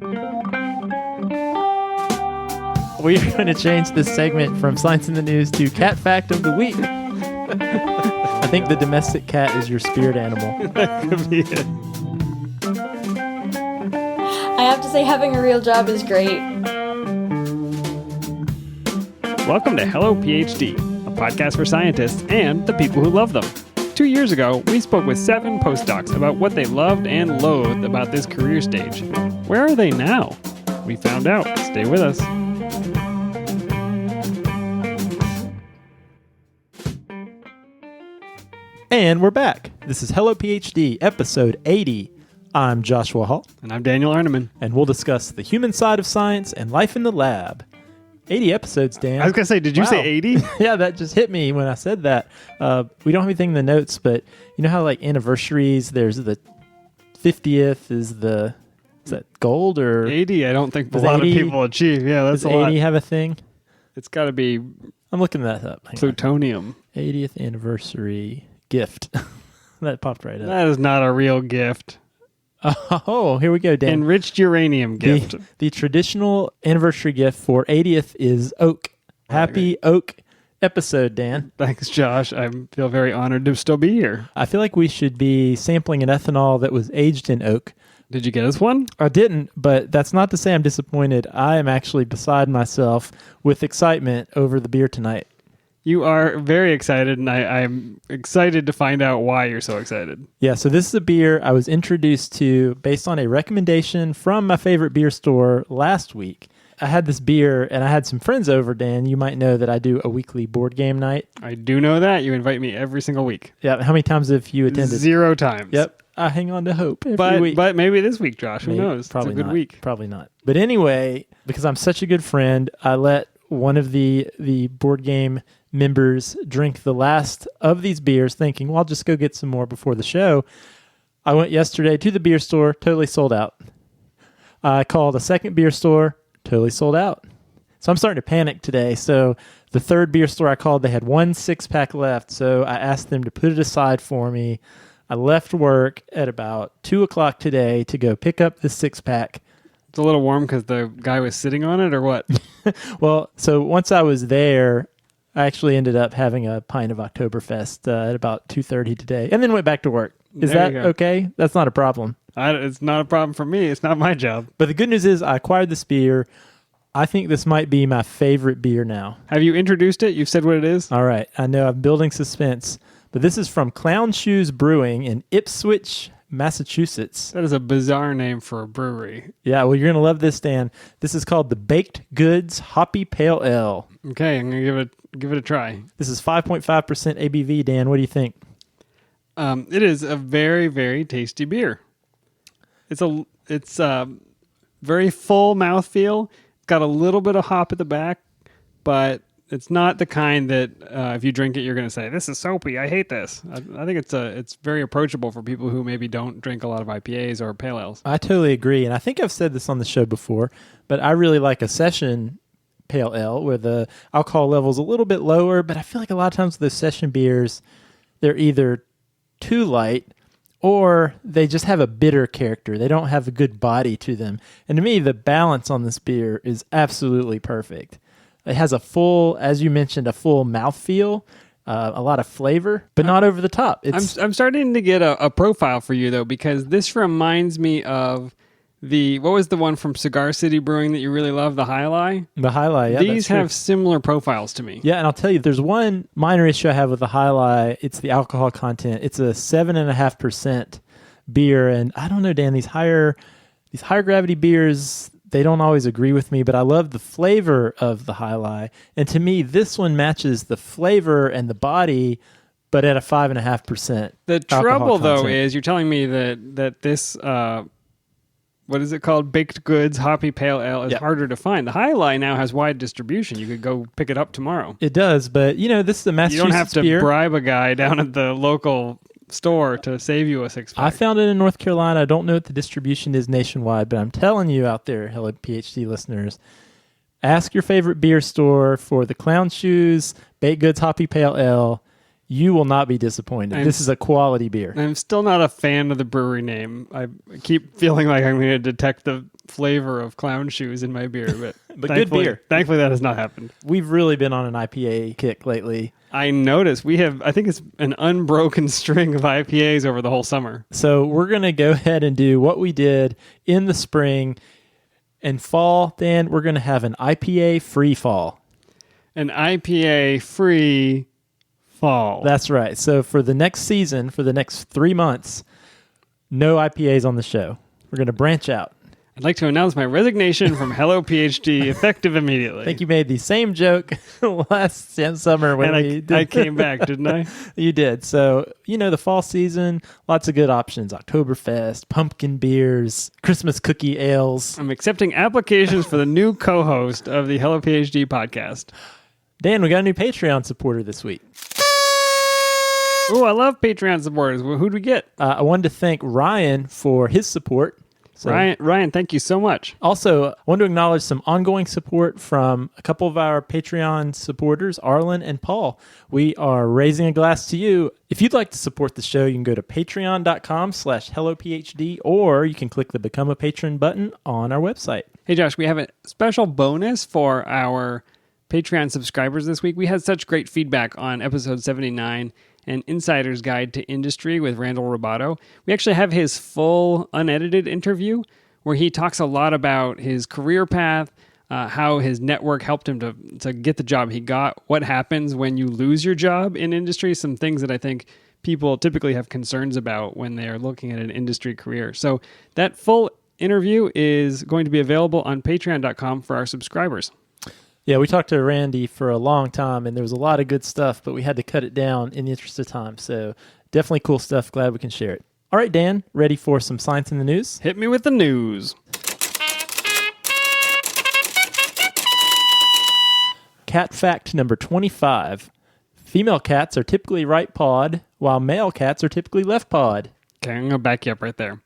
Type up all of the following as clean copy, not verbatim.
We are going to change this segment from Science in the News to Cat Fact of the Week. I think the domestic cat is your spirit animal. That could be it. I have to say, having a real job is great. Welcome to Hello PhD, a podcast for scientists and the people who love them. 2 years ago, we spoke with 7 postdocs about what they loved and loathed about this career stage. Where are they now? We found out. Stay with us. And we're back. This is Hello PhD, episode 80. I'm Joshua Hall. And I'm Daniel Arneman. And we'll discuss the human side of science and life in the lab. 80 episodes, Dan. I was going to say, did you say 80? Yeah, that just hit me when I said that. We don't have anything in the notes, but you know how like anniversaries, there's the 50th is that gold or 80, I don't think a lot of people achieve. Yeah, that's does a lot. 80 have a thing? It's got to be I'm looking that up. Hang plutonium. on. 80th anniversary gift. That popped right up. That is not a real gift. Oh, here we go, Dan. Enriched uranium gift. The traditional anniversary gift for 80th is oak. Happy oak episode, Dan. Thanks, Josh. I feel very honored to still be here. I feel like we should be sampling an ethanol that was aged in oak. Did you get us one? I didn't, but that's not to say I'm disappointed. I am actually beside myself with excitement over the beer tonight. You are very excited, and I'm excited to find out why you're so excited. Yeah, so this is a beer I was introduced to based on a recommendation from my favorite beer store last week. I had this beer, and I had some friends over, Dan. You might know that I do a weekly board game night. I do know that. You invite me every single week. Yeah, how many times have you attended? 0 times. Yep, I hang on to hope every week. But maybe this week, Josh. Who knows? Probably it's a good not. week. Probably not. But anyway, because I'm such a good friend, I let one of the board game members drink the last of these beers, thinking, well, I'll just go get some more before the show. I went yesterday to the beer store, totally sold out. I called a second beer store, totally sold out. So I'm starting to panic today. So the third beer store I called, they had 1 6-pack left. So I asked them to put it aside for me. I left work at about 2 o'clock today to go pick up this 6-pack. It's a little warm because the guy was sitting on it, or what? Well, so once I was there, I actually ended up having a pint of Oktoberfest at about 2:30 today, and then went back to work. Is that okay? That's not a problem. It's not a problem for me. It's not my job. But the good news is I acquired this beer. I think this might be my favorite beer now. Have you introduced it? You've said what it is? All right. I know I'm building suspense, but this is from Clown Shoes Brewing in Ipswich, Massachusetts. That is a bizarre name for a brewery. Yeah, well, you're going to love this, Dan. This is called the Baked Goods Hoppy Pale Ale. Okay, I'm going to give it a try. This is 5.5% ABV, Dan. What do you think? It is a very, very tasty beer. It's a very full mouthfeel. It's got a little bit of hop at the back, but it's not the kind that if you drink it, you're going to say, this is soapy. I hate this. I think it's very approachable for people who maybe don't drink a lot of IPAs or pale ales. I totally agree. And I think I've said this on the show before, but I really like a session pale ale where the alcohol level is a little bit lower. But I feel like a lot of times with those session beers, they're either too light or they just have a bitter character. They don't have a good body to them. And to me, the balance on this beer is absolutely perfect. It has a full, as you mentioned, a full mouthfeel, a lot of flavor, but not over the top. I'm starting to get a profile for you, though, because this reminds me of what was the one from Cigar City Brewing that you really love, the High Lie? The High Lie, yeah. These have similar profiles to me. Yeah, and I'll tell you, there's one minor issue I have with the High Lie. It's the alcohol content. It's a 7.5% beer, and I don't know, Dan, these higher gravity beers, they don't always agree with me, but I love the flavor of the High Lie. And to me, this one matches the flavor and the body, but at a 5.5%. The trouble, though, is you're telling me that this, what is it called? Baked Goods Hoppy Pale Ale is harder to find. The High Lie now has wide distribution. You could go pick it up tomorrow. It does, but this is a Massachusetts beer. You don't have to beer. bribe a guy down at the local store to save you a 6-pack. I found it in North Carolina. I don't know what the distribution is nationwide, but I'm telling you out there, Hello PhD listeners, ask your favorite beer store for the Clown Shoes Baked Goods Hoppy Pale Ale. You will not be disappointed. This is a quality beer. I'm still not a fan of the brewery name. I keep feeling like I'm going to detect the flavor of clown shoes in my beer, but But good beer. Thankfully, that has not happened. We've really been on an IPA kick lately. I noticed I think it's an unbroken string of IPAs over the whole summer. So we're going to go ahead and do what we did in the spring and fall. Dan, we're going to have an IPA free fall. An IPA free fall. That's right. So for the next season, for the next 3 months, no IPAs on the show. We're going to branch out. I'd like to announce my resignation from Hello PhD effective immediately. I think you made the same joke last summer when I came back, didn't I? You did. So, the fall season, lots of good options. Oktoberfest, pumpkin beers, Christmas cookie ales. I'm accepting applications for the new co-host of the Hello PhD podcast. Dan, we got a new Patreon supporter this week. Oh, I love Patreon supporters. Well, who'd we get? I wanted to thank Ryan for his support. So, Ryan, thank you so much. Also, I want to acknowledge some ongoing support from a couple of our Patreon supporters, Arlen and Paul. We are raising a glass to you. If you'd like to support the show, you can go to patreon.com/HelloPhD, or you can click the Become a Patron button on our website. Hey, Josh, we have a special bonus for our Patreon subscribers this week. We had such great feedback on episode 79 and Insider's Guide to Industry with Randall Roboto. We actually have his full unedited interview where he talks a lot about his career path, how his network helped him to get the job he got, what happens when you lose your job in industry, some things that I think people typically have concerns about when they're looking at an industry career. So that full interview is going to be available on patreon.com for our subscribers. Yeah, we talked to Randy for a long time, and there was a lot of good stuff, but we had to cut it down in the interest of time. So definitely cool stuff. Glad we can share it. All right, Dan, ready for some science in the news? Hit me with the news. Cat fact number 25. Female cats are typically right pawed, while male cats are typically left pawed. Okay, I'm going to back you up right there.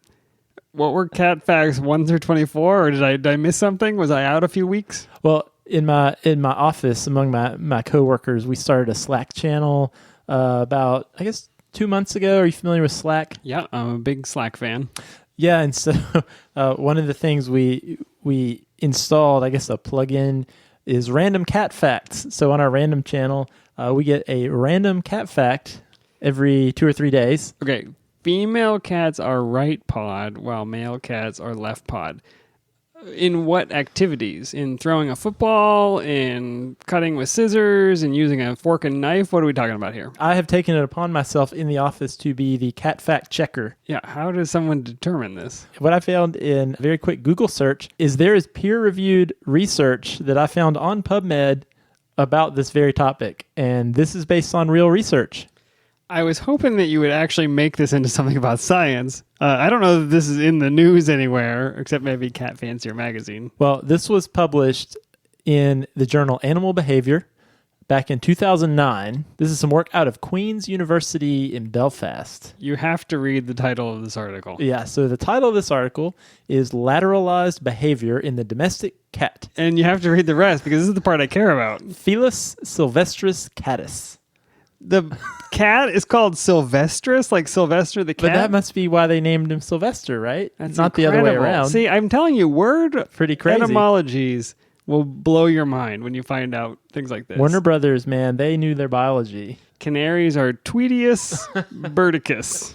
What were cat facts 1 through 24, or did I miss something? Was I out a few weeks? Well, in my office, among my coworkers, we started a Slack channel about, I guess, 2 months ago. Are you familiar with Slack? Yeah, I'm a big Slack fan. Yeah, and so one of the things we installed, I guess, a plugin is random cat facts. So on our random channel, we get a random cat fact every 2 or 3 days. Okay, female cats are right pawed, while male cats are left pawed. In what activities? In throwing a football, in cutting with scissors, in using a fork and knife? What are we talking about here? I have taken it upon myself in the office to be the cat fact checker. Yeah, how does someone determine this? What I found in a very quick Google search is there is peer-reviewed research that I found on PubMed about this very topic, and this is based on real research. I was hoping that you would actually make this into something about science. I don't know that this is in the news anywhere, except maybe Cat Fancier magazine. Well, this was published in the journal Animal Behavior back in 2009. This is some work out of Queen's University in Belfast. You have to read the title of this article. Yeah, so the title of this article is Lateralized Behavior in the Domestic Cat. And you have to read the rest, because this is the part I care about. Felis sylvestris catus. The cat is called Sylvestris, like Sylvester the cat? But that must be why they named him Sylvester, right? That's not incredible. The other way around. See, I'm telling you, word Pretty crazy. etymologies will blow your mind when you find out things like this. Warner Brothers, man, they knew their biology. Canaries are Tweetius birdicus.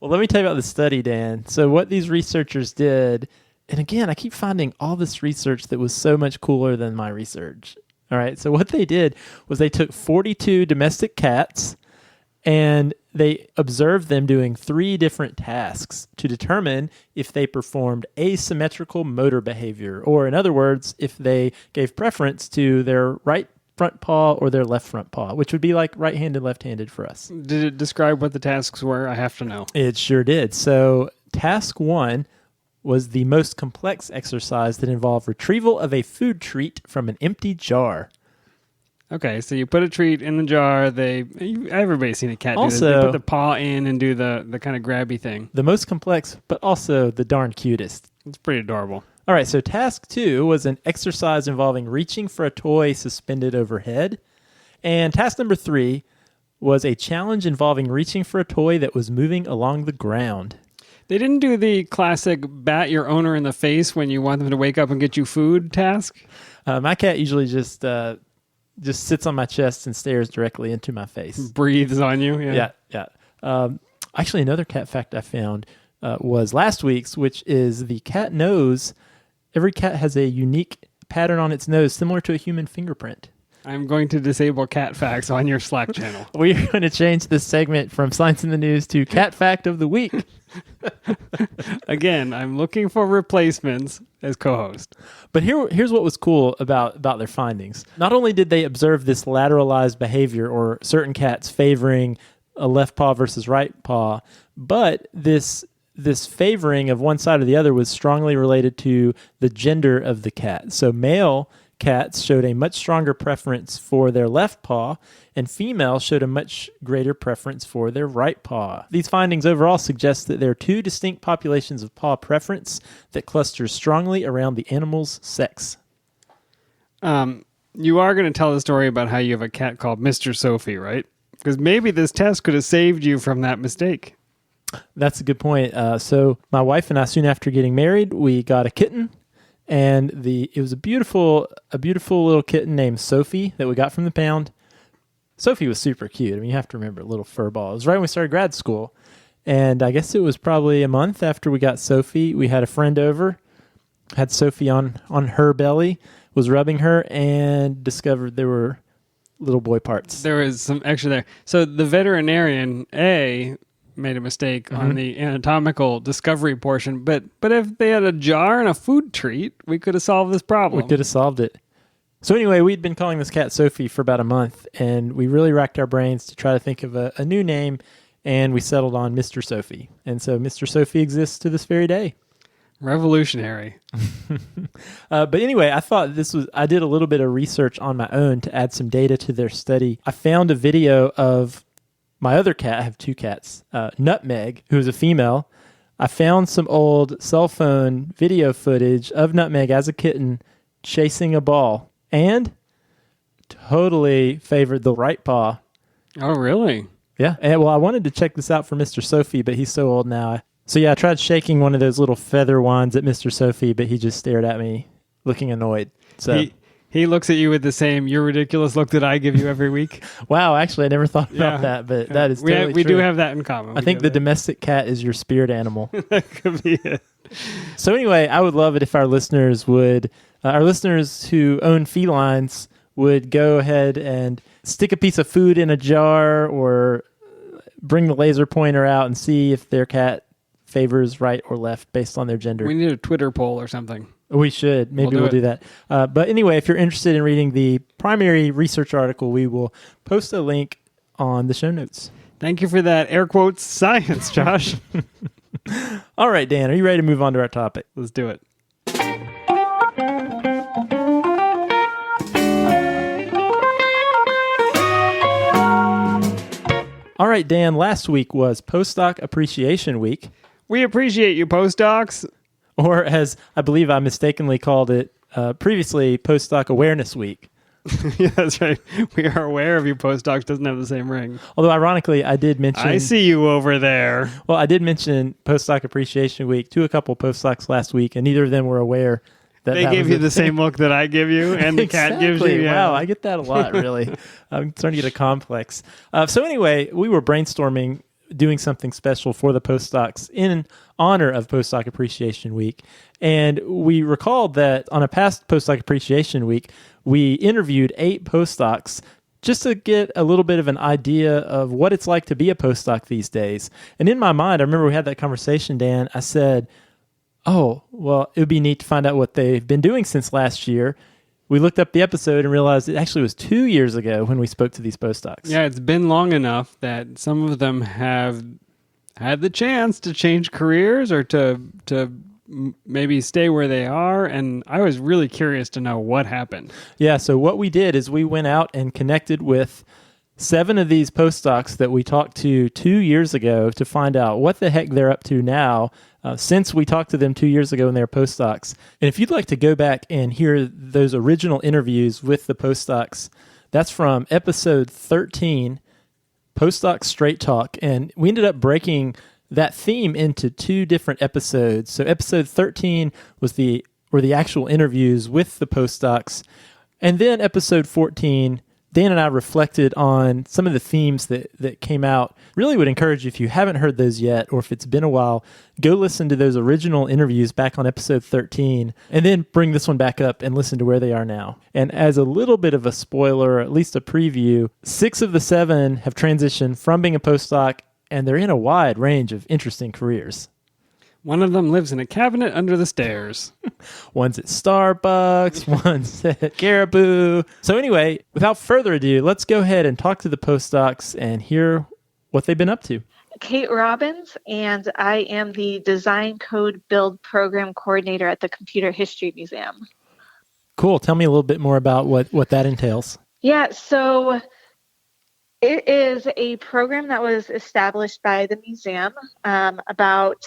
Well, let me tell you about the study, Dan. So what these researchers did, and again, I keep finding all this research that was so much cooler than my research. All right, so what they did was they took 42 domestic cats and they observed them doing 3 different tasks to determine if they performed asymmetrical motor behavior, or in other words, if they gave preference to their right front paw or their left front paw, which would be like right-handed, left-handed for us. Did it describe what the tasks were? I have to know. It sure did. So task 1 was the most complex exercise that involved retrieval of a food treat from an empty jar. Okay, so you put a treat in the jar. Everybody's seen a cat do this. Also, They put the paw in and do the kind of grabby thing. The most complex, but also the darn cutest. It's pretty adorable. All right, so task 2 was an exercise involving reaching for a toy suspended overhead. And task number 3 was a challenge involving reaching for a toy that was moving along the ground. They didn't do the classic bat your owner in the face when you want them to wake up and get you food task? My cat usually just sits on my chest and stares directly into my face. Breathes on you? Yeah. Actually, another cat fact I found was last week's, which is the cat nose. Every cat has a unique pattern on its nose, similar to a human fingerprint. I'm going to disable cat facts on your Slack channel. We are going to change this segment from Science in the News to Cat Fact of the Week. Again, I'm looking for replacements as co-host. But here's what was cool about their findings. Not only did they observe this lateralized behavior, or certain cats favoring a left paw versus right paw, but this favoring of one side or the other was strongly related to the gender of the cat. So male cats showed a much stronger preference for their left paw, and females showed a much greater preference for their right paw. These findings overall suggest that there are two distinct populations of paw preference that cluster strongly around the animal's sex. You are going to tell the story about how you have a cat called Mr. Sophie, right? Because maybe this test could have saved you from that mistake. That's a good point. So my wife and I, soon after getting married, we got a kitten. And it was a beautiful little kitten named Sophie that we got from the pound. Sophie was super cute. I mean, you have to remember, a little fur ball. It was right when we started grad school. And I guess it was probably a month after we got Sophie. We had a friend over, had Sophie on her belly, was rubbing her, and discovered there were little boy parts. There was some extra there. So the veterinarian, made a mistake on the anatomical discovery portion, but if they had a jar and a food treat, we could have solved this problem. We could have solved it. So anyway, we'd been calling this cat Sophie for about a month, and we really racked our brains to try to think of a new name, and we settled on Mr. Sophie. And so Mr. Sophie exists to this very day. Revolutionary. But anyway, I did a little bit of research on my own to add some data to their study. I found a video of my other cat. I have two cats, Nutmeg, who's a female. I found some old cell phone video footage of Nutmeg as a kitten chasing a ball, and totally favored the right paw. Oh, really? Yeah. And well, I wanted to check this out for Mr. Sophie, but he's so old now. So yeah, I tried shaking one of those little feather wands at Mr. Sophie, but he just stared at me, looking annoyed. So he looks at you with the same "you're ridiculous" look that I give you every week. Wow, actually, I never thought about that, but that is totally we true. do have that in common. I think the domestic cat is your spirit animal. That could be it. So anyway, I would love it if our listeners who own felines would go ahead and stick a piece of food in a jar or bring the laser pointer out and see if their cat favors right or left based on their gender. We need a Twitter poll or something. We should. Maybe we'll do that. But anyway, if you're interested in reading the primary research article, we will post a link on the show notes. Thank you for that air quotes science, Josh. All right, Dan, are you ready to move on to our topic? Let's do it. All right, Dan, last week was Postdoc Appreciation Week. We appreciate you, postdocs. Or as I believe I mistakenly called it previously, Postdoc Awareness Week. Yeah, that's right. We are aware of you, postdocs. Doesn't have the same ring. Although, ironically, I did mention... I see you over there. Well, I did mention Postdoc Appreciation Week to a couple postdocs last week, and neither of them were aware that they gave you the same look that I give you, and the cat gives you. Yeah. Wow, I get that a lot, really. I'm starting to get a complex. So anyway, we were brainstorming doing something special for the postdocs in honor of Postdoc Appreciation Week. And we recalled that on a past Postdoc Appreciation Week, we interviewed 8 postdocs just to get a little bit of an idea of what it's like to be a postdoc these days. And in my mind, I remember we had that conversation, Dan. I said, oh, well, it would be neat to find out what they've been doing since last year. We looked up the episode and realized it actually was 2 years ago when we spoke to these postdocs. Yeah, it's been long enough that some of them have had the chance to change careers or to maybe stay where they are. And I was really curious to know what happened. Yeah, so what we did is we went out and connected with 7 of these postdocs that we talked to 2 years ago to find out what the heck they're up to now. Since we talked to them 2 years ago when they were postdocs. And if you'd like to go back and hear those original interviews with the postdocs, that's from episode 13, Postdoc Straight Talk. And we ended up breaking that theme into 2 different episodes. So episode 13 were the actual interviews with the postdocs. And then episode 14, Dan and I reflected on some of the themes that came out. Really would encourage you, if you haven't heard those yet, or if it's been a while, go listen to those original interviews back on episode 13, and then bring this one back up and listen to where they are now. And as a little bit of a spoiler, or at least a preview, 6 of the 7 have transitioned from being a postdoc, and they're in a wide range of interesting careers. One of them lives in a cabinet under the stairs. One's at Starbucks, one's at Caribou. So anyway, without further ado, let's go ahead and talk to the postdocs and hear what they've been up to. Kate Robbins, and I am the Design Code Build Program Coordinator at the Computer History Museum. Cool. Tell me a little bit more about what that entails. Yeah, so it is a program that was established by the museum about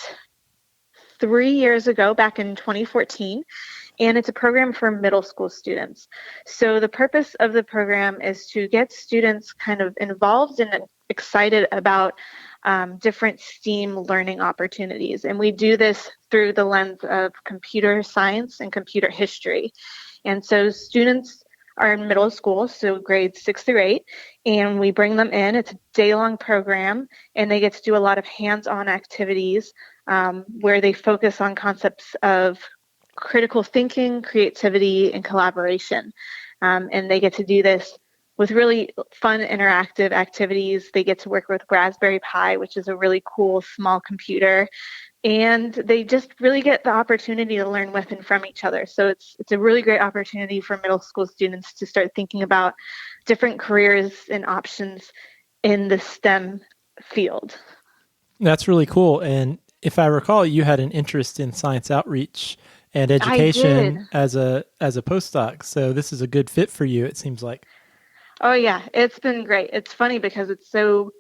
3 years ago, back in 2014, and it's a program for middle school students. So the purpose of the program is to get students kind of involved and excited about different STEAM learning opportunities. And we do this through the lens of computer science and computer history. And so students are in middle school, so grades 6 through 8, and we bring them in. It's a day-long program, and they get to do a lot of hands-on activities where they focus on concepts of critical thinking, creativity, and collaboration. And they get to do this with really fun interactive activities. They get to work with Raspberry Pi, which is a really cool small computer. And they just really get the opportunity to learn with and from each other. So it's a really great opportunity for middle school students to start thinking about different careers and options in the STEM field. That's really cool. And if I recall, you had an interest in science outreach and education as a postdoc. So this is a good fit for you, it seems like. Oh yeah, it's been great. It's funny because it's so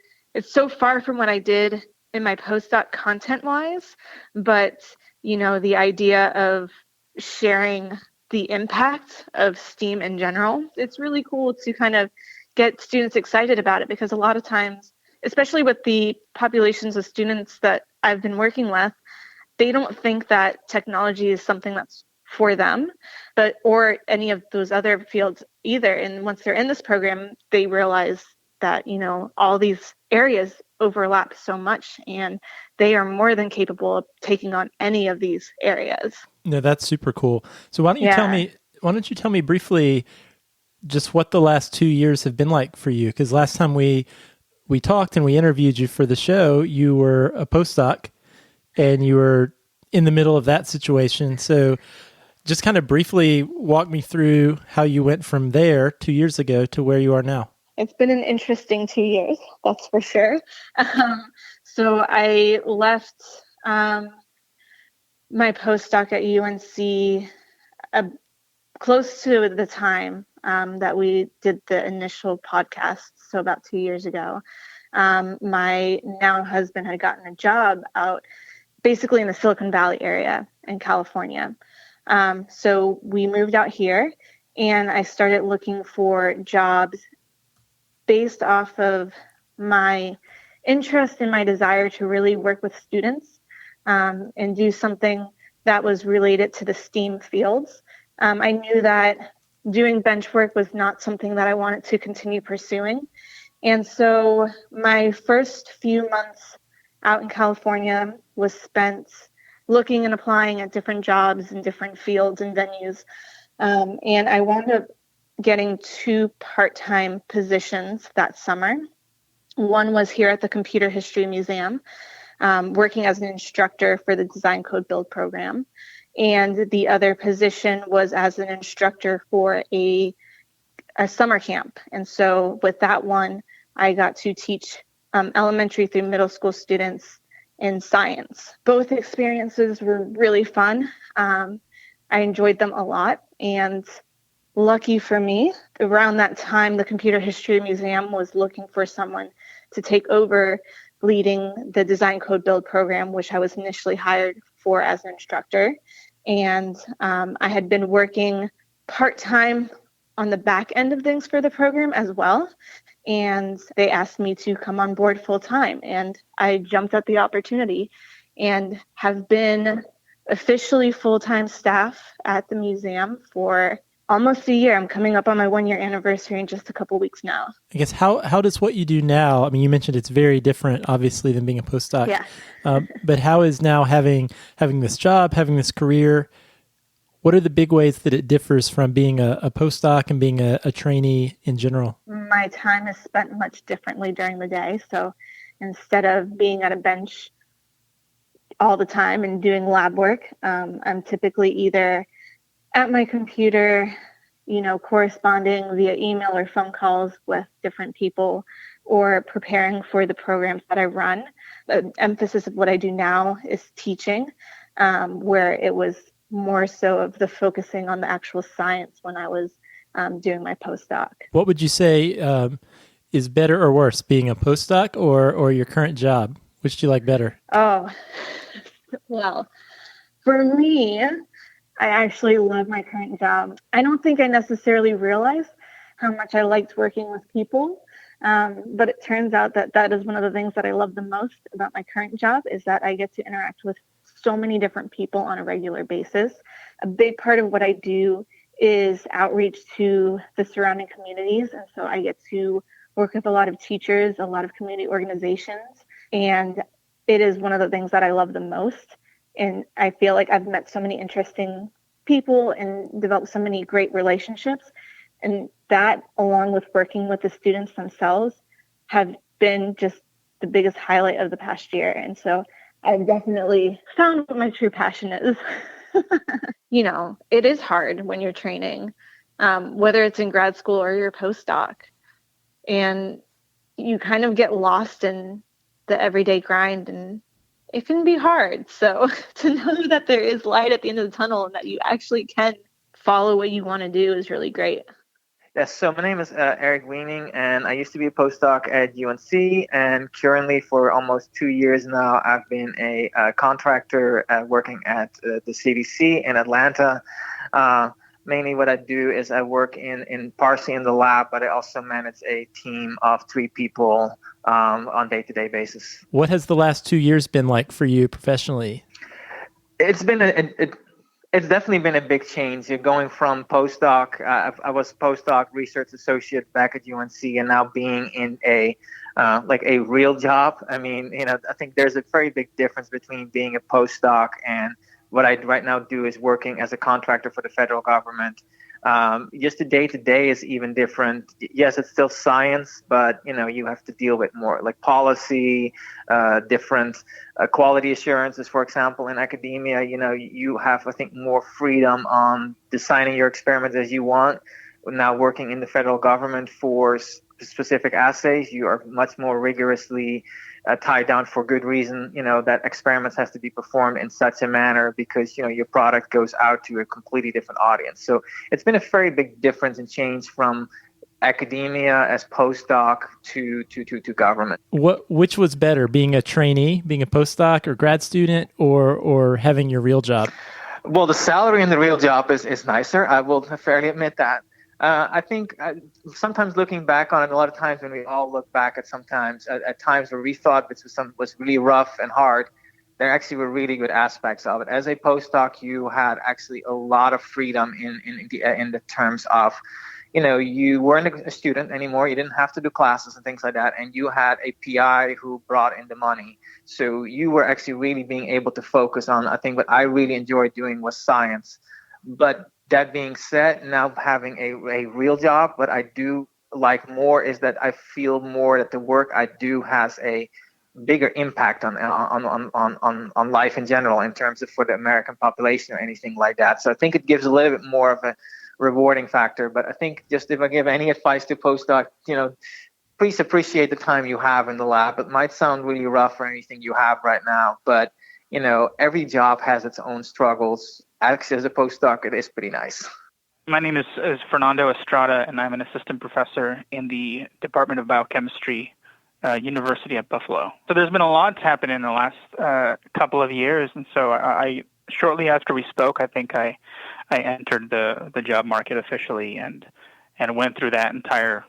far from what I did in my postdoc content-wise, but the idea of sharing the impact of STEAM in general, it's really cool to kind of get students excited about it, because a lot of times, especially with the populations of students that I've been working with, they don't think that technology is something that's for them, or any of those other fields either. And once they're in this program, they realize that, all these areas overlap so much, and they are more than capable of taking on any of these areas. No, that's super cool. So why don't you tell me briefly just what the last 2 years have been like for you? Because last time we talked and we interviewed you for the show, you were a postdoc and you were in the middle of that situation. So just kind of briefly walk me through how you went from there 2 years ago to where you are now. It's been an interesting 2 years, that's for sure. So I left my postdoc at UNC close to the time that we did the initial podcast, so about 2 years ago. My now husband had gotten a job out basically in the Silicon Valley area in California. So we moved out here, and I started looking for jobs based off of my interest and my desire to really work with students and do something that was related to the STEAM fields. I knew that doing bench work was not something that I wanted to continue pursuing. And so my first few months out in California was spent looking and applying at different jobs in different fields and venues. And I wound up getting 2 part-time positions that summer. One was here at the Computer History Museum, working as an instructor for the Design Code Build program. And the other position was as an instructor for a summer camp. And so with that one, I got to teach elementary through middle school students in science. Both experiences were really fun. I enjoyed them a lot. And lucky for me, around that time, the Computer History Museum was looking for someone to take over leading the Design Code Build program, which I was initially hired for as an instructor. And I had been working part-time on the back end of things for the program as well. and they asked me to come on board full time. And I jumped at the opportunity and have been officially full-time staff at the museum for almost a year. I'm coming up on my 1-year anniversary in just a couple weeks now. I guess how does what you do now, I mean, you mentioned it's very different, obviously, than being a postdoc. Yeah. But how is now having this job, having this career, what are the big ways that it differs from being a postdoc and being a trainee in general? My time is spent much differently during the day. So instead of being at a bench all the time and doing lab work, I'm typically either at my computer, corresponding via email or phone calls with different people, or preparing for the programs that I run. The emphasis of what I do now is teaching, where it was more so of the focusing on the actual science when I was doing my postdoc. What would you say is better or worse, being a postdoc or your current job? Which do you like better? Oh, well, for me, I actually love my current job. I don't think I necessarily realized how much I liked working with people, but it turns out that is one of the things that I love the most about my current job, is that I get to interact with so many different people on a regular basis. A big part of what I do is outreach to the surrounding communities, and so I get to work with a lot of teachers, a lot of community organizations, and it is one of the things that I love the most. And I feel like I've met so many interesting people and developed so many great relationships. And that, along with working with the students themselves, have been just the biggest highlight of the past year. And so I've definitely found what my true passion is. It is hard when you're training, whether it's in grad school or your postdoc. And you kind of get lost in the everyday grind, and it can be hard. So to know that there is light at the end of the tunnel and that you actually can follow what you want to do is really great. Yes, so my name is Eric Weening, and I used to be a postdoc at UNC, and currently for almost 2 years now, I've been a contractor working at the CDC in Atlanta. Mainly what I do is I work partially in the lab, but I also manage a team of 3 people on day-to-day basis. What has the last 2 years been like for you professionally? It's been It's definitely been a big change. You're going from postdoc. I was postdoc research associate back at UNC, and now being in a real job. I mean, I think there's a very big difference between being a postdoc and what I right now do is working as a contractor for the federal government. Just the day-to-day is even different. Yes, it's still science, but you have to deal with more like policy, different quality assurances. For example, in academia, you have, I think, more freedom on designing your experiments as you want. Now working in the federal government for specific assays, you are much more rigorously tied down for good reason, that experiments has to be performed in such a manner because, your product goes out to a completely different audience. So it's been a very big difference and change from academia as postdoc to government. Which was better, being a trainee, being a postdoc or grad student, or having your real job? Well, the salary in the real job is nicer. I will fairly admit that. I think sometimes looking back on it, a lot of times when we all look back at times where we thought this was really rough and hard, there actually were really good aspects of it. As a postdoc, you had actually a lot of freedom in the terms of, you weren't a student anymore. You didn't have to do classes and things like that. And you had a PI who brought in the money. So you were actually really being able to focus on, I think what I really enjoyed doing was science. But that being said, now having a real job, what I do like more is that I feel more that the work I do has a bigger impact on life in general in terms of for the American population or anything like that. So I think it gives a little bit more of a rewarding factor. But I think just if I give any advice to postdoc, please appreciate the time you have in the lab. It might sound really rough or anything you have right now, but every job has its own struggles. Actually, as a postdoc, it is pretty nice. My name is Fernando Estrada, and I'm an assistant professor in the Department of Biochemistry, University at Buffalo. So there's been a lot happen in the last couple of years, and so I shortly after we spoke, I think I entered the job market officially and went through that entire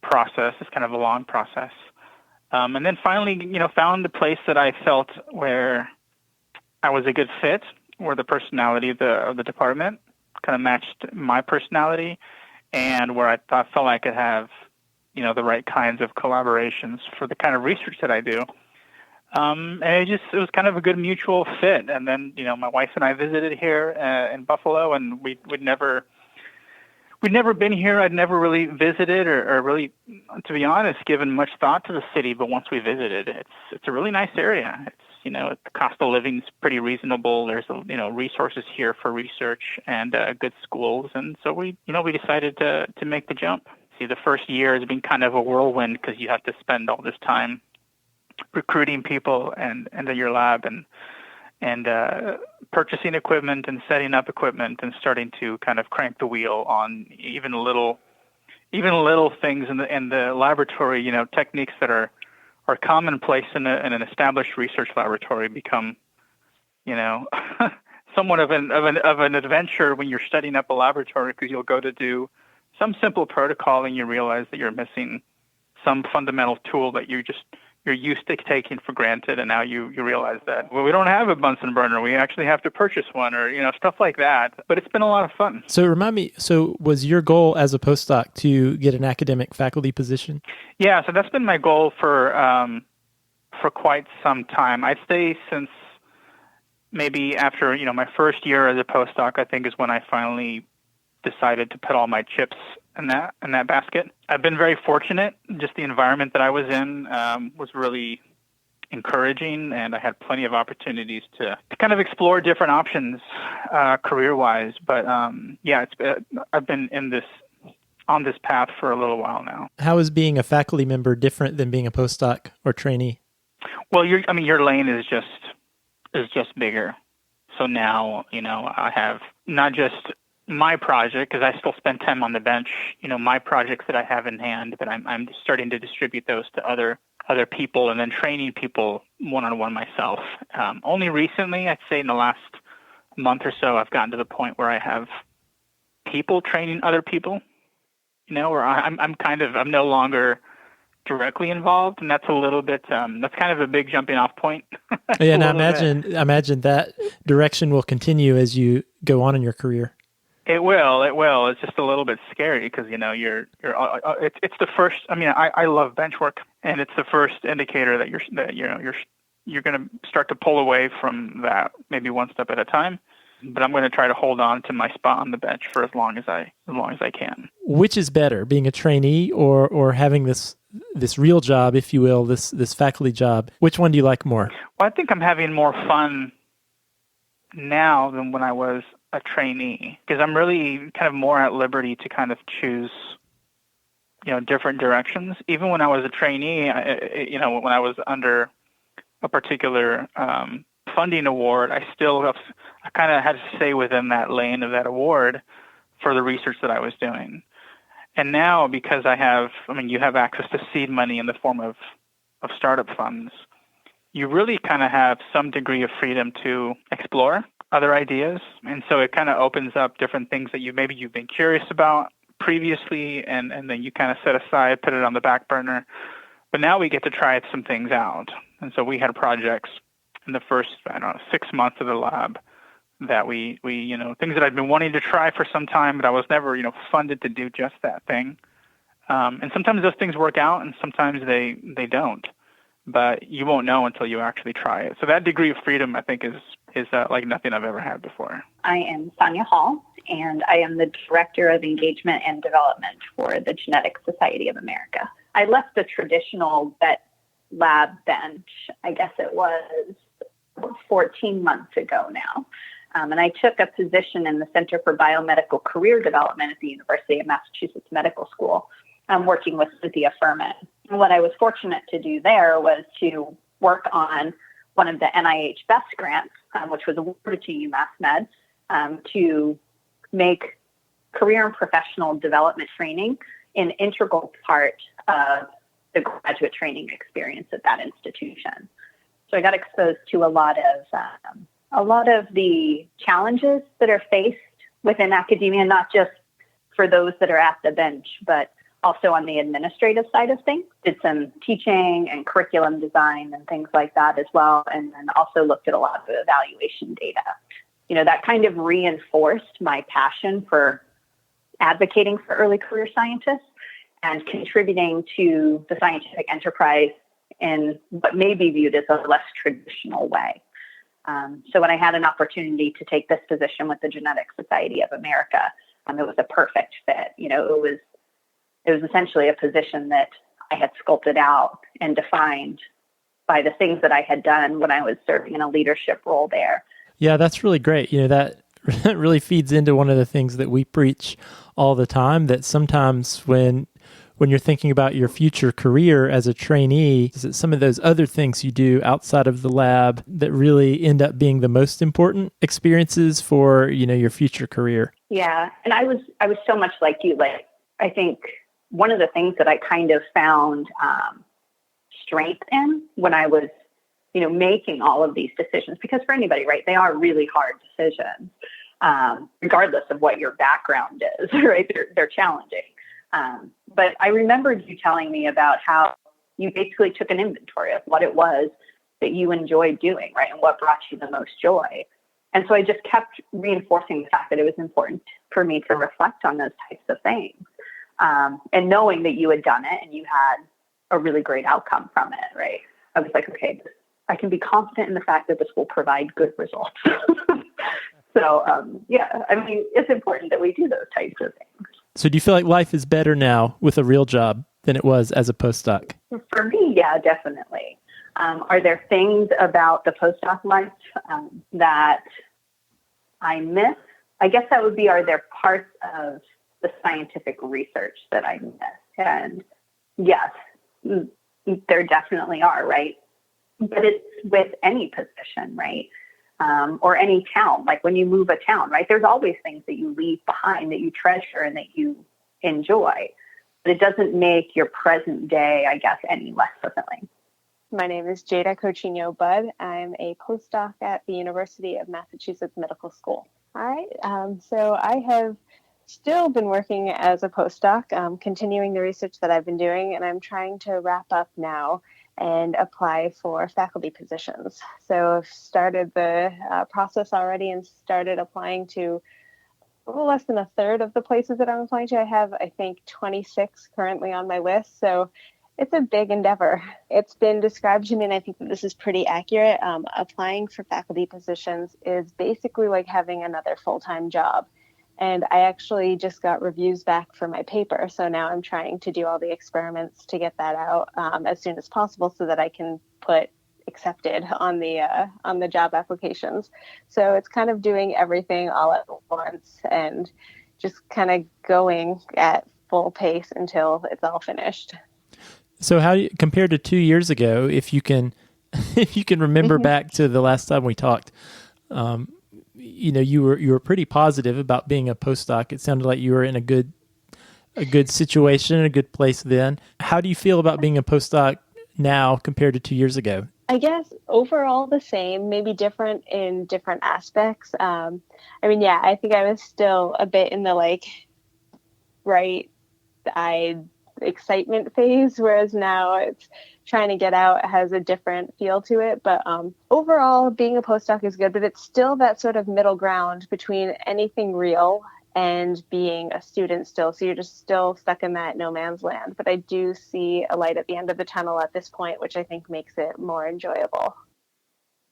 process. It's kind of a long process. And then finally, found a place that I felt where I was a good fit, where the personality of the department kind of matched my personality, and where I felt I could have, the right kinds of collaborations for the kind of research that I do. And it was kind of a good mutual fit. And then, my wife and I visited here in Buffalo, and we'd never been here. I'd never really visited or really, to be honest, given much thought to the city. But once we visited, it's a really nice area. It's, the cost of living is pretty reasonable. There's, resources here for research and good schools. And so we decided to make the jump. See, the first year has been kind of a whirlwind because you have to spend all this time recruiting people and into your lab and purchasing equipment and setting up equipment and starting to kind of crank the wheel on even little things in the laboratory. Techniques that are commonplace in an established research laboratory become, somewhat of an adventure when you're setting up a laboratory, because you'll go to do some simple protocol and you realize that you're missing some fundamental tool that you're used to taking for granted, and now you realize that, we don't have a Bunsen burner. We actually have to purchase one, or stuff like that. But it's been a lot of fun. So remind me, was your goal as a postdoc to get an academic faculty position? Yeah, so that's been my goal for quite some time. I'd say since maybe after my first year as a postdoc, I think is when I finally decided to put all my chips in that basket. I've been very fortunate. Just the environment that I was in was really encouraging, and I had plenty of opportunities to kind of explore different options career-wise. But I've been on this path for a little while now. How is being a faculty member different than being a postdoc or trainee? Well, your lane is just bigger. So now I have not just my project, because I still spend time on the bench, my projects that I have in hand, but I'm starting to distribute those to other people and then training people one-on-one myself. Only recently, I'd say in the last month or so, I've gotten to the point where I have people training other people, where I'm no longer directly involved, and that's a little bit, that's kind of a big jumping off point. Yeah, and I imagine that direction will continue as you go on in your career. It will. It's just a little bit scary because it's the first. I love bench work, and it's the first indicator that you're going to start to pull away from that, maybe one step at a time. But I'm going to try to hold on to my spot on the bench for as long as I can. Which is better, being a trainee or having this real job, if you will, this faculty job? Which one do you like more? Well, I think I'm having more fun now than when I was a trainee, because I'm really kind of more at liberty to kind of choose, different directions. Even when I was a trainee, when I was under a particular funding award, I kind of had to stay within that lane of that award for the research that I was doing. And now, because you have access to seed money in the form of startup funds, you really kind of have some degree of freedom to explore other ideas. And so it kind of opens up different things that you've been curious about previously, and then you kind of set aside, put it on the back burner. But now we get to try some things out. And so we had projects in the first, 6 months of the lab that we things that I'd been wanting to try for some time, but I was never, funded to do just that thing. And sometimes those things work out and sometimes they don't. But you won't know until you actually try it. So that degree of freedom, I think, is like nothing I've ever had before. I am Sonia Hall, and I am the Director of Engagement and Development for the Genetic Society of America. I left the traditional vet lab bench, I guess it was 14 months ago now. And I took a position in the Center for Biomedical Career Development at the University of Massachusetts Medical School, working with Cynthia Furman. And what I was fortunate to do there was to work on one of the NIH BEST grants, which was awarded to UMass Med, to make career and professional development training an integral part of the graduate training experience at that institution. So I got exposed to a lot of the challenges that are faced within academia, not just for those that are at the bench, but also on the administrative side of things, did some teaching and curriculum design and things like that as well. And then also looked at a lot of evaluation data. That kind of reinforced my passion for advocating for early career scientists and contributing to the scientific enterprise in what may be viewed as a less traditional way. So when I had an opportunity to take this position with the Genetic Society of America, it was a perfect fit. It was essentially a position that I had sculpted out and defined by the things that I had done when I was serving in a leadership role there. Yeah, that's really great. That really feeds into one of the things that we preach all the time, that sometimes when you're thinking about your future career as a trainee, is it some of those other things you do outside of the lab that really end up being the most important experiences for, your future career? Yeah. And I was so much like you. I think one of the things that I kind of found strength in when I was, making all of these decisions, because for anybody, right, they are really hard decisions, regardless of what your background is, right? They're challenging. But I remembered you telling me about how you basically took an inventory of what it was that you enjoyed doing, right? And what brought you the most joy. And so I just kept reinforcing the fact that it was important for me to reflect on those types of things. And knowing that you had done it and you had a really great outcome from it, right? I was like, okay, I can be confident in the fact that this will provide good results. So, it's important that we do those types of things. So do you feel like life is better now with a real job than it was as a postdoc? For me, yeah, definitely. Are there things about the postdoc life that I miss? I guess that would be, are there parts of the scientific research that I miss? And yes, there definitely are, right? But it's with any position, right? Or any town, like when you move a town, right? There's always things that you leave behind that you treasure and that you enjoy. But it doesn't make your present day, I guess, any less fulfilling. My name is Jada Cochino Budd. I'm a postdoc at the University of Massachusetts Medical School. All right. So I have still been working as a postdoc, continuing the research that I've been doing, and I'm trying to wrap up now and apply for faculty positions. So I've started the process already and started applying to a little less than a third of the places that I'm applying to. I have, I think, 26 currently on my list. So it's a big endeavor. It's been described to me, and I think that this is pretty accurate. Applying for faculty positions is basically like having another full-time job. And I actually just got reviews back for my paper. So now I'm trying to do all the experiments to get that out as soon as possible so that I can put accepted on the job applications. So it's kind of doing everything all at once and just kind of going at full pace until it's all finished. So how, compared to 2 years ago, if you can remember back to the last time we talked, you were pretty positive about being a postdoc. It sounded like you were in a good situation, a good place then. How do you feel about being a postdoc now compared to 2 years ago? I guess overall the same, maybe different in different aspects. I think I was still a bit in the excitement phase, whereas now it's trying to get out. It has a different feel to it. But overall, being a postdoc is good, but it's still that sort of middle ground between anything real and being a student still. So you're just still stuck in that no man's land. But I do see a light at the end of the tunnel at this point, which I think makes it more enjoyable.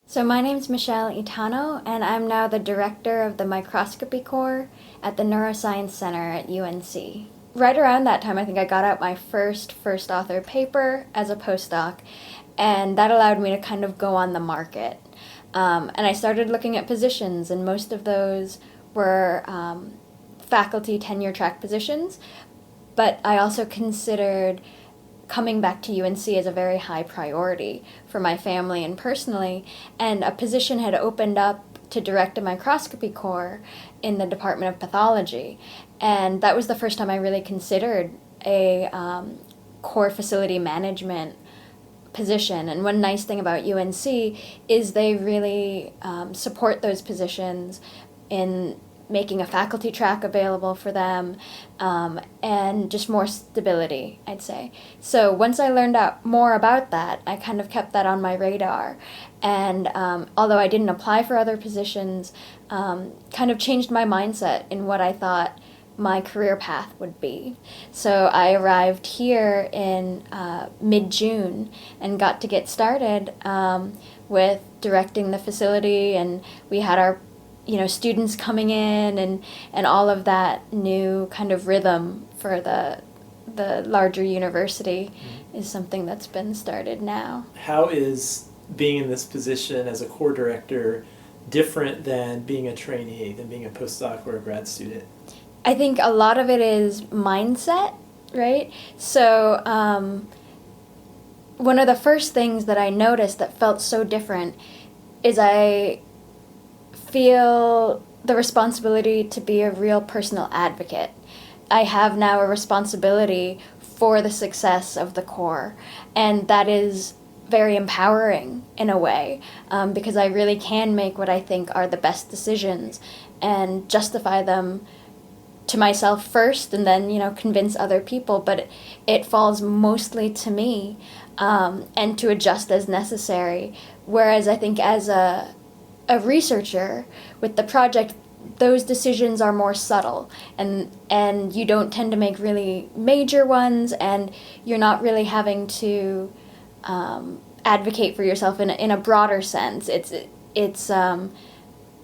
So my name's Michelle Itano, and I'm now the director of the microscopy core at the Neuroscience Center at UNC. Right around that time, I think I got out my first author paper as a postdoc, and that allowed me to kind of go on the market. And I started looking at positions, and most of those were faculty tenure track positions, but I also considered coming back to UNC as a very high priority for my family and personally, and a position had opened up to direct a microscopy core in the Department of Pathology. And that was the first time I really considered a core facility management position. And one nice thing about UNC is they really support those positions in making a faculty track available for them, and just more stability, I'd say. So once I learned out more about that, I kind of kept that on my radar. And although I didn't apply for other positions, kind of changed my mindset in what I thought my career path would be. So I arrived here in mid-June and got to get started with directing the facility, and we had our students coming in and all of that new kind of rhythm for the larger university is something that's been started now. How is being in this position as a core director different than being a trainee, than being a postdoc or a grad student? I think a lot of it is mindset, right? So one of the first things that I noticed that felt so different is I feel the responsibility to be a real personal advocate. I have now a responsibility for the success of the core, and that is very empowering in a way, because I really can make what I think are the best decisions and justify them to myself first, and then convince other people, but it falls mostly to me, and to adjust as necessary. Whereas I think as a researcher with the project, those decisions are more subtle, and you don't tend to make really major ones, and you're not really having to advocate for yourself in a broader sense. It's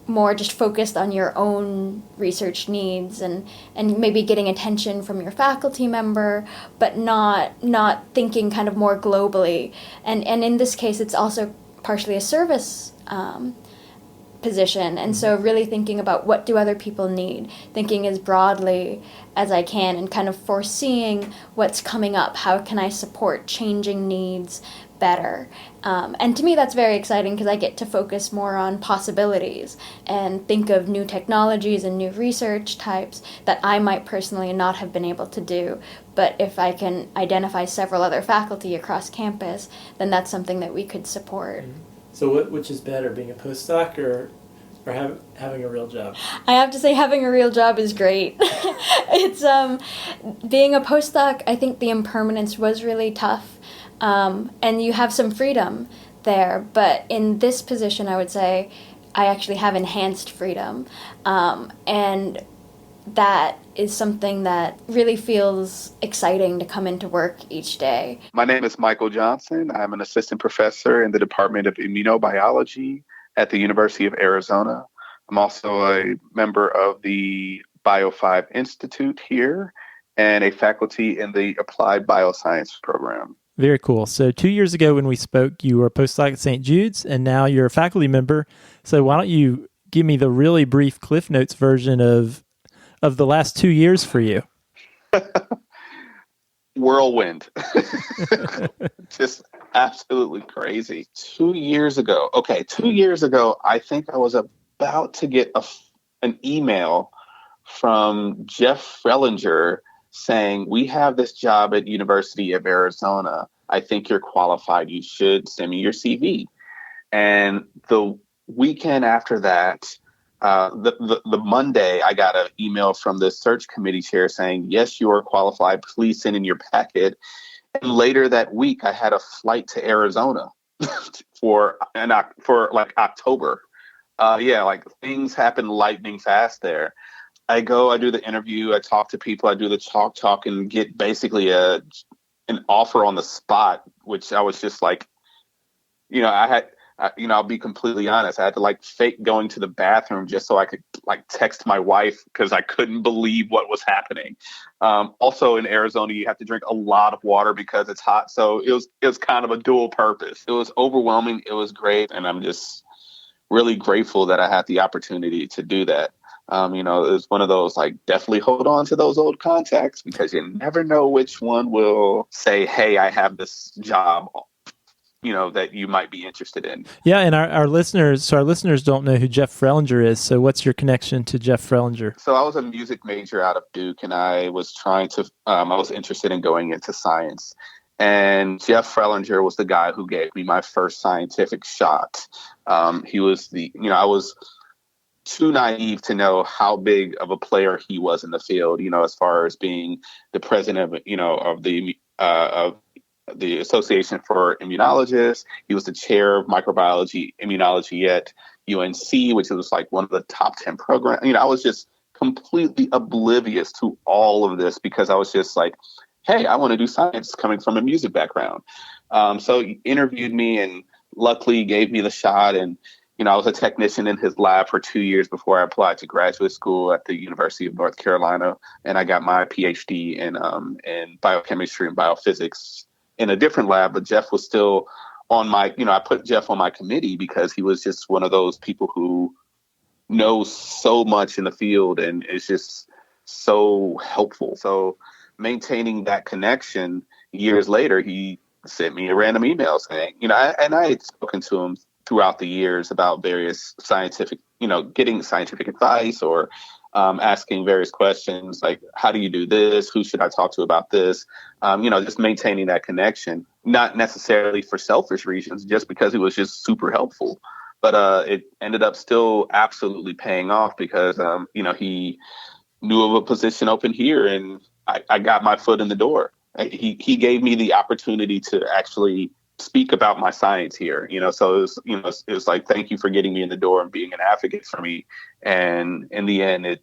more just focused on your own research needs and maybe getting attention from your faculty member, but not thinking kind of more globally. And in this case, it's also partially a service position, and so really thinking about what do other people need, thinking as broadly as I can, and kind of foreseeing what's coming up. How can I support changing needs better? And to me, that's very exciting because I get to focus more on possibilities and think of new technologies and new research types that I might personally not have been able to do. But if I can identify several other faculty across campus, then that's something that we could support. So which is better, being a postdoc or having a real job? I have to say having a real job is great. It's being a postdoc, I think the impermanence was really tough. And you have some freedom there, but in this position I would say I actually have enhanced freedom. And that is something that really feels exciting to come into work each day. My name is Michael Johnson. I'm an assistant professor in the Department of Immunobiology at the University of Arizona. I'm also a member of the Bio5 Institute here and a faculty in the Applied Bioscience program. Very cool. So 2 years ago when we spoke, you were a postdoc at St. Jude's, and now you're a faculty member. So why don't you give me the really brief Cliff Notes version of the last 2 years for you? Whirlwind. Just absolutely crazy. 2 years ago, I think I was about to get an email from Jeff Frelinger saying, we have this job at University of Arizona. I think you're qualified. You should send me your CV. And the weekend after that, the Monday, I got an email from the search committee chair saying, yes, you are qualified. Please send in your packet. And later that week, I had a flight to Arizona for October. Things happen lightning fast there. I do the interview, I talk to people, I do the talk and get basically an offer on the spot, which I was just like, I'll be completely honest. I had to fake going to the bathroom just so I could text my wife because I couldn't believe what was happening. Also in Arizona, you have to drink a lot of water because it's hot. So it was kind of a dual purpose. It was overwhelming. It was great. And I'm just really grateful that I had the opportunity to do that. It was one of those, definitely hold on to those old contacts because you never know which one will say, hey, I have this job, that you might be interested in. Yeah, and our listeners don't know who Jeff Frelinger is. So what's your connection to Jeff Frelinger? So I was a music major out of Duke, and I was I was interested in going into science. And Jeff Frelinger was the guy who gave me my first scientific shot. He was too naive to know how big of a player he was in the field, as far as being the president of the Association for Immunologists. He was the chair of microbiology immunology at UNC, which was like one of the top 10 programs. I was just completely oblivious to all of this because I was just like, hey, I want to do science coming from a music background. So he interviewed me and luckily gave me the shot. And, I was a technician in his lab for 2 years before I applied to graduate school at the University of North Carolina. And I got my PhD in biochemistry and biophysics in a different lab. But Jeff was still on my, I put Jeff on my committee because he was just one of those people who knows so much in the field and is just so helpful. So maintaining that connection years later, he sent me a random email saying, and I had spoken to him throughout the years about various scientific, getting scientific advice or asking various questions like, how do you do this? Who should I talk to about this? Just maintaining that connection, not necessarily for selfish reasons, just because he was just super helpful. But it ended up still absolutely paying off because, he knew of a position open here and I got my foot in the door. He gave me the opportunity to actually speak about my science here, so it was like, thank you for getting me in the door and being an advocate for me. And in the end,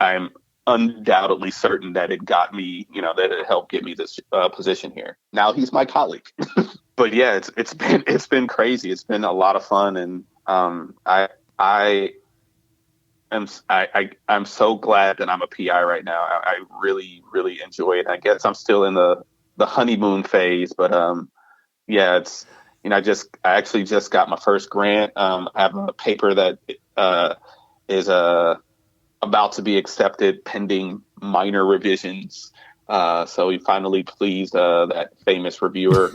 I'm undoubtedly certain that it got me, that it helped get me this position here. Now he's my colleague. But yeah, it's been crazy. It's been a lot of fun. And I'm so glad that I'm a PI right now. I really, really enjoy it. I guess I'm still in the honeymoon phase, but yeah, it's, I actually just got my first grant. I have a paper that is about to be accepted pending minor revisions. So we finally pleased that famous reviewer,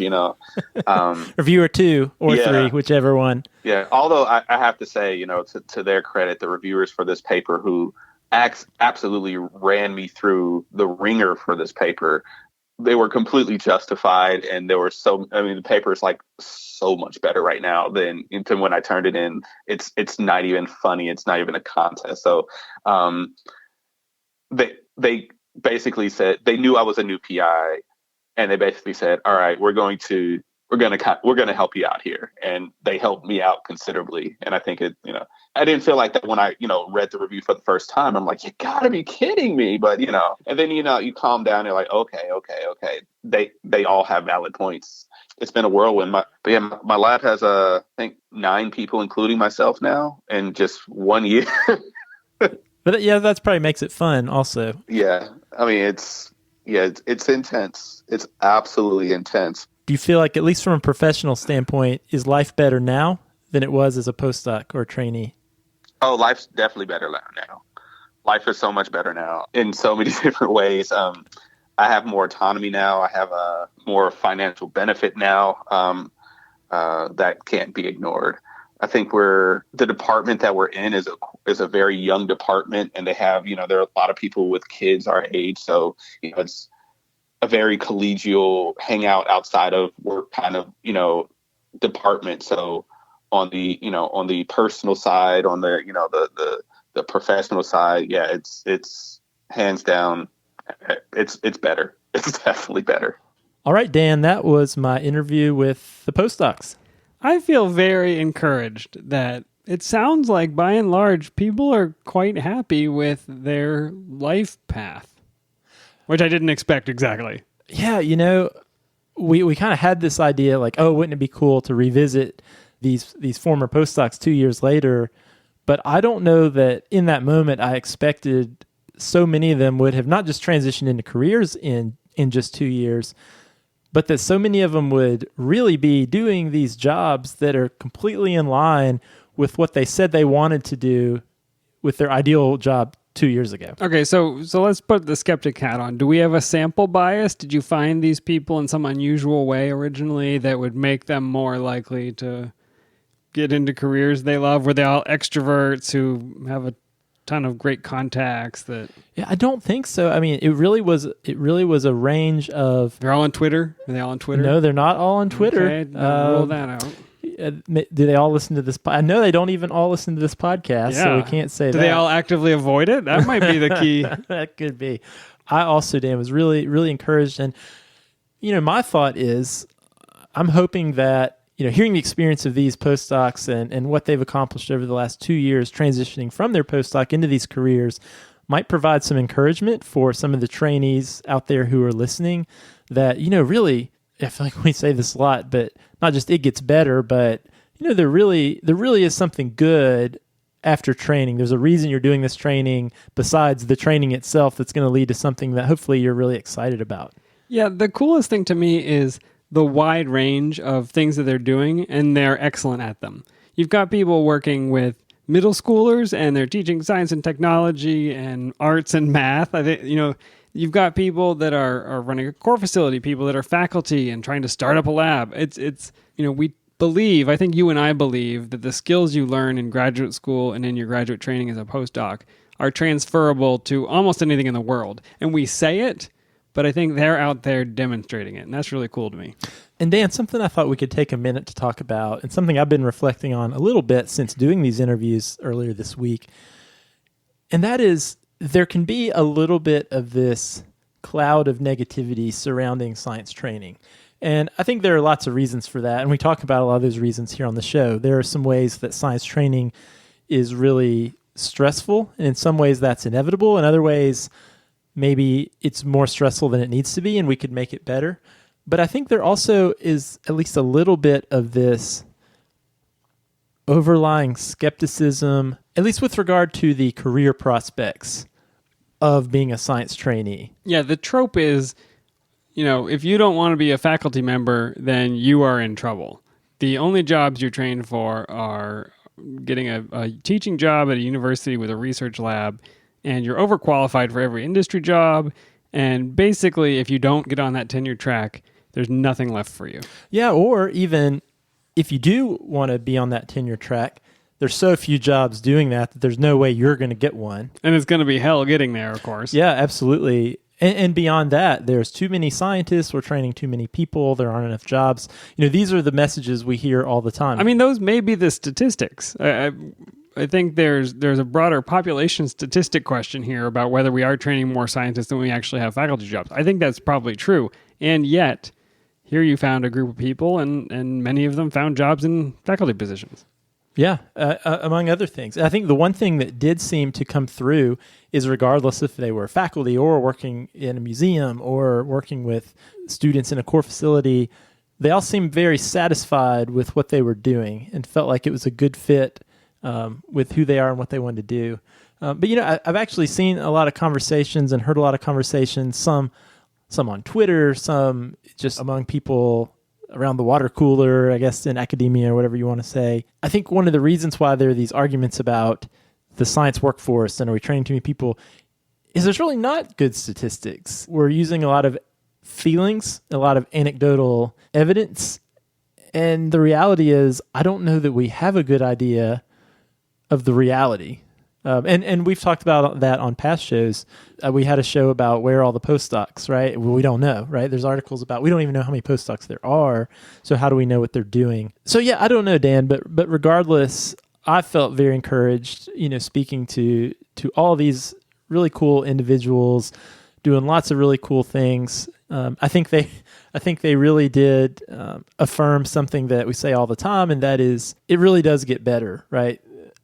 Reviewer 2 or 3, whichever one. Yeah. Although I have to say, to their credit, the reviewers for this paper who absolutely ran me through the ringer for this paper, they were completely justified. And the paper is like so much better right now than when I turned it in. It's not even funny. It's not even a contest. So they basically said they knew I was a new PI, and they basically said, all right, we're going to help you out here. And they helped me out considerably. And I think I didn't feel like that when I, read the review for the first time. I'm like, you gotta be kidding me. But, and then, you calm down. You're like, okay. They all have valid points. It's been a whirlwind. My lab has, I think 9 people, including myself now, in just 1 year. But yeah, that's probably makes it fun also. Yeah. I mean, it's intense. It's absolutely intense. Do you feel like, at least from a professional standpoint, is life better now than it was as a postdoc or trainee? Oh, life's definitely better now. Life is so much better now in so many different ways. I have more autonomy now. I have a more financial benefit now that can't be ignored. I think the department that we're in is a very young department, and they have, there are a lot of people with kids our age. So, it's a very collegial hangout outside of work kind of, department. So on the personal side, on the professional side, yeah, it's hands down. It's better. It's definitely better. All right, Dan, that was my interview with the postdocs. I feel very encouraged that it sounds like, by and large, people are quite happy with their life path, which I didn't expect exactly. Yeah, we kind of had this idea like, oh, wouldn't it be cool to revisit these former postdocs 2 years later? But I don't know that in that moment I expected so many of them would have not just transitioned into careers in just 2 years, but that so many of them would really be doing these jobs that are completely in line with what they said they wanted to do with their ideal job 2 years ago. Okay, so let's put the skeptic hat on. Do we have a sample bias? Did you find these people in some unusual way originally that would make them more likely to get into careers they love? Were they all extroverts who have a ton of great contacts? Yeah, I don't think so. I mean, it really was a range of... They're all on Twitter? Are they all on Twitter? No, they're not all on Twitter. Okay, rule that out. Do they all listen to this? I know they don't even all listen to this podcast, so we can't say that. Do they all actively avoid it? That might be the key. That could be. I also, Dan, was really, really encouraged. And, my thought is I'm hoping that, hearing the experience of these postdocs and what they've accomplished over the last 2 years transitioning from their postdoc into these careers might provide some encouragement for some of the trainees out there who are listening that, really, I feel like we say this a lot, but not just it gets better, but, there really is something good after training. There's a reason you're doing this training besides the training itself that's going to lead to something that hopefully you're really excited about. Yeah, the coolest thing to me is the wide range of things that they're doing, and they're excellent at them. You've got people working with middle schoolers, and they're teaching science and technology and arts and math. I think, you've got people that are running a core facility, people that are faculty and trying to start up a lab. It's we believe, I think you and I believe, that the skills you learn in graduate school and in your graduate training as a postdoc are transferable to almost anything in the world. And we say it, but I think they're out there demonstrating it, and that's really cool to me. And Dan, something I thought we could take a minute to talk about, and something I've been reflecting on a little bit since doing these interviews earlier this week, and that is there can be a little bit of this cloud of negativity surrounding science training. And I think there are lots of reasons for that, and we talk about a lot of those reasons here on the show. There are some ways that science training is really stressful, and in some ways that's inevitable. In other ways, maybe it's more stressful than it needs to be, and we could make it better. But I think there also is at least a little bit of this overlying skepticism, at least with regard to the career prospects of being a science trainee. Yeah, the trope is, if you don't want to be a faculty member, then you are in trouble. The only jobs you're trained for are getting a teaching job at a university with a research lab, and you're overqualified for every industry job. And basically, if you don't get on that tenure track, there's nothing left for you. Yeah, or even if you do want to be on that tenure track, there's so few jobs doing that there's no way you're going to get one. And it's going to be hell getting there, of course. Yeah, absolutely. And beyond that, there's too many scientists. We're training too many people. There aren't enough jobs. These are the messages we hear all the time. I mean, those may be the statistics. I think there's a broader population statistic question here about whether we are training more scientists than we actually have faculty jobs. I think that's probably true. And yet, here you found a group of people, and many of them found jobs in faculty positions. Yeah, among other things. I think the one thing that did seem to come through is regardless if they were faculty or working in a museum or working with students in a core facility, they all seemed very satisfied with what they were doing and felt like it was a good fit with who they are and what they wanted to do. But I've actually seen a lot of conversations and heard a lot of conversations, some on Twitter, some just among people around the water cooler, I guess in academia or whatever you want to say. I think one of the reasons why there are these arguments about the science workforce and are we training too many people is there's really not good statistics. We're using a lot of feelings, a lot of anecdotal evidence, and the reality is I don't know that we have a good idea of the reality. And we've talked about that on past shows. We had a show about where are all the postdocs, right? Well, we don't know, right? There's articles about, we don't even know how many postdocs there are. So how do we know what they're doing? So yeah, I don't know, Dan, but regardless, I felt very encouraged, speaking to all these really cool individuals doing lots of really cool things. I think they really did affirm something that we say all the time, and that is it really does get better, right?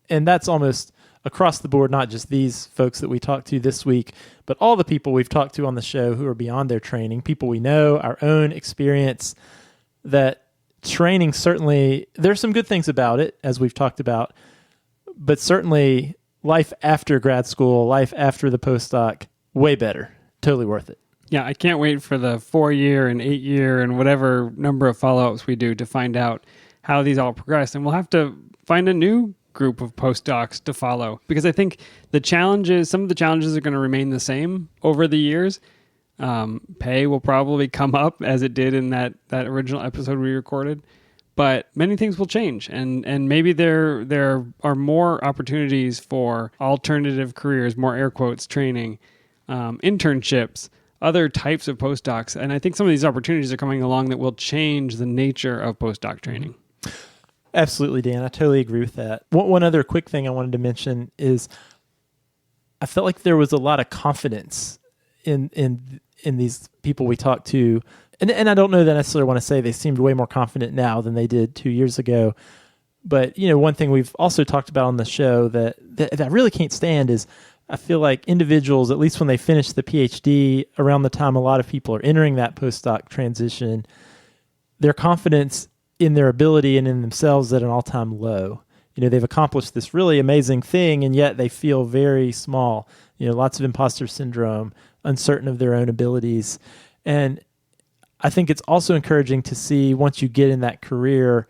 And that's almost across the board, not just these folks that we talked to this week, but all the people we've talked to on the show who are beyond their training, people we know, our own experience, that training certainly, there's some good things about it, as we've talked about, but certainly life after grad school, life after the postdoc, way better. Totally worth it. Yeah, I can't wait for the 4-year and 8-year and whatever number of follow-ups we do to find out how these all progress. And we'll have to find a new group of postdocs to follow, because I think some of the challenges are going to remain the same over the years. Pay will probably come up as it did in that original episode we recorded, but many things will change, and maybe there are more opportunities for alternative careers, more air quotes training, internships, other types of postdocs, and I think some of these opportunities are coming along that will change the nature of postdoc training. Absolutely, Dan. I totally agree with that. One other quick thing I wanted to mention is I felt like there was a lot of confidence in these people we talked to. And I don't know that I necessarily want to say they seemed way more confident now than they did 2 years ago. But, one thing we've also talked about on the show that I really can't stand is I feel like individuals, at least when they finish the PhD, around the time a lot of people are entering that postdoc transition, their confidence in their ability and in themselves at an all-time low. They've accomplished this really amazing thing, and yet they feel very small. Lots of imposter syndrome, uncertain of their own abilities. And I think it's also encouraging to see once you get in that career,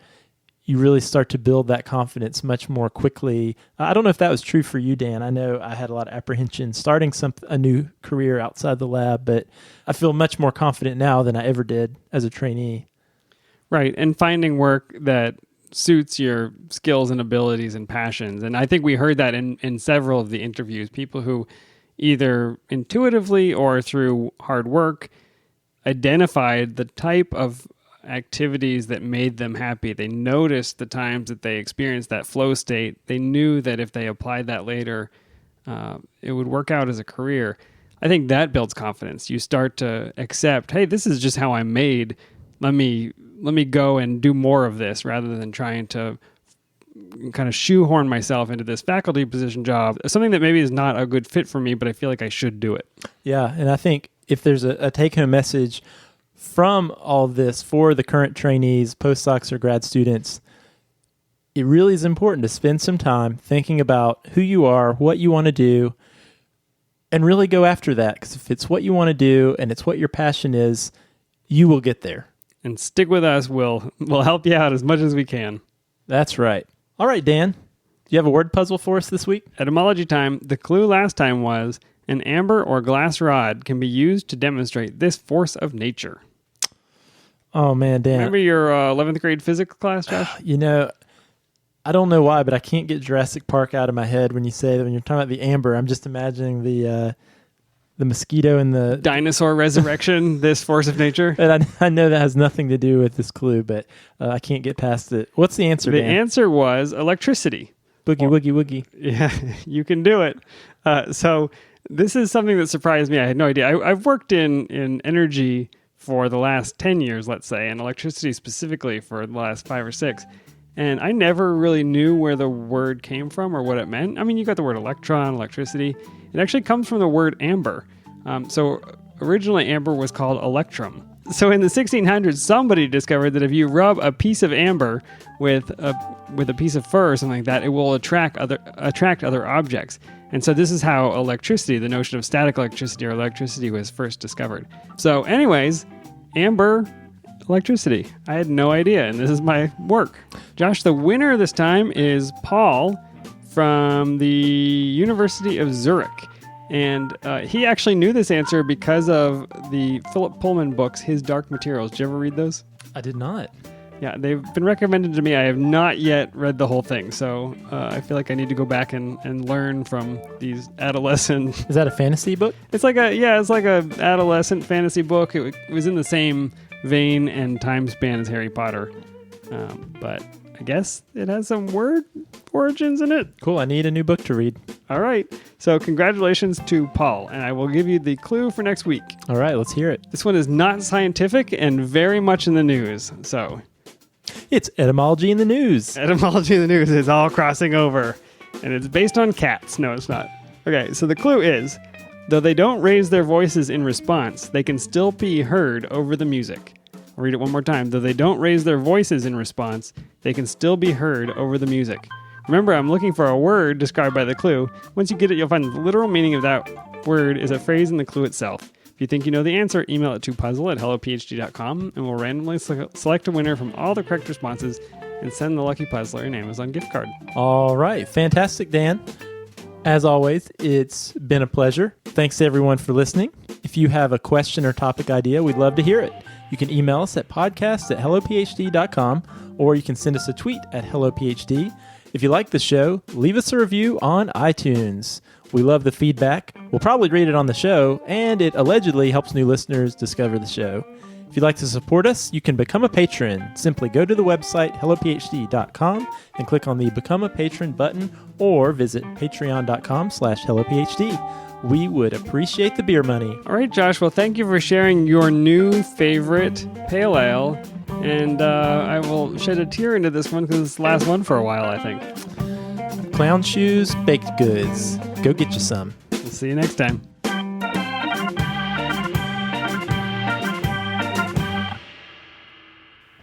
you really start to build that confidence much more quickly. I don't know if that was true for you, Dan. I know I had a lot of apprehension starting a new career outside the lab, but I feel much more confident now than I ever did as a trainee. Right, and finding work that suits your skills and abilities and passions. And I think we heard that in several of the interviews, people who either intuitively or through hard work identified the type of activities that made them happy. They noticed the times that they experienced that flow state. They knew that if they applied that later, it would work out as a career. I think that builds confidence. You start to accept, hey, this is just how I'm made. Let me go and do more of this rather than trying to kind of shoehorn myself into this faculty position job, something that maybe is not a good fit for me, but I feel like I should do it. Yeah, and I think if there's a take-home message from all of this for the current trainees, postdocs, or grad students, it really is important to spend some time thinking about who you are, what you want to do, and really go after that. Because if it's what you want to do and it's what your passion is, you will get there. And stick with us. We'll help you out as much as we can. That's right. All right, Dan. Do you have a word puzzle for us this week? Etymology time. The clue last time was an amber or glass rod can be used to demonstrate this force of nature. Oh, man, Dan. Remember your 11th grade physics class, Josh? I don't know why, but I can't get Jurassic Park out of my head when you say that. When you're talking about the amber, I'm just imagining the mosquito and the dinosaur resurrection, this force of nature. And I know that has nothing to do with this clue, but I can't get past it. What's the answer, The Dan? answer was electricity. Boogie, woogie, woogie. Yeah, you can do it. So this is something that surprised me. I had no idea. I've worked in energy for the last 10 years, let's say, and electricity specifically for the last 5 or 6. And I never really knew where the word came from or what it meant. I mean, you got the word electron, electricity. It actually comes from the word amber. So originally amber was called electrum. So in the 1600s, somebody discovered that if you rub a piece of amber with a piece of fur or something like that, it will attract other objects. And so this is how electricity, the notion of static electricity or electricity, was first discovered. So anyways, amber, electricity. I had no idea, and this is my work. Josh, the winner this time is Paul from the University of Zurich. And he actually knew this answer because of the Philip Pullman books, His Dark Materials. Did you ever read those? I did not. Yeah, they've been recommended to me. I have not yet read the whole thing, so I feel like I need to go back and learn from these adolescent... Is that a fantasy book? It's like a adolescent fantasy book. It was in the same vein and time span as Harry Potter, but I guess it has some word origins in it. Cool, I need a new book to read. All right, so congratulations to Paul, and I will give you the clue for next week. All right, let's hear it. This one is not scientific and very much in the news, so... It's etymology in the news. Etymology in the news is all crossing over, and it's based on cats. No, it's not. Okay, so the clue is, though they don't raise their voices in response, they can still be heard over the music. I'll read it one more time. Though they don't raise their voices in response, they can still be heard over the music. Remember, I'm looking for a word described by the clue. Once you get it, you'll find the literal meaning of that word is a phrase in the clue itself. If you think you know the answer, email it to puzzle@hellophd.com, and we'll randomly select a winner from all the correct responses and send the lucky puzzler an Amazon gift card. All right. Fantastic, Dan. As always, it's been a pleasure. Thanks to everyone for listening. If you have a question or topic idea, we'd love to hear it. You can email us at podcast@hellophd.com, or you can send us a tweet at hellophd. If you like the show, leave us a review on iTunes. We love the feedback. We'll probably read it on the show, and it allegedly helps new listeners discover the show. If you'd like to support us, you can become a patron. Simply go to the website hellophd.com and click on the Become a Patron button, or visit patreon.com/hellophd. We would appreciate the beer money. All right, Josh. Well, thank you for sharing your new favorite pale ale. And I will shed a tear into this one because it's the last one for a while, I think. Clown shoes, baked goods. Go get you some. We'll see you next time.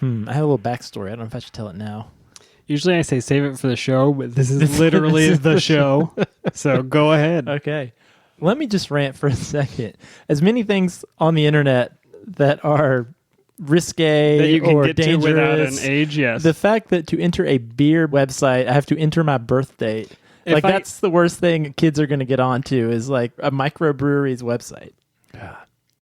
I have a little backstory. I don't know if I should tell it now. Usually I say save it for the show, but this is literally the show. So go ahead. Okay. Let me just rant for a second. As many things on the internet that are risque that you can or get dangerous, to without an age, yes. The fact that to enter a beer website, I have to enter my birth date. That's the worst thing kids are going to get onto is like a microbrewery's website. God.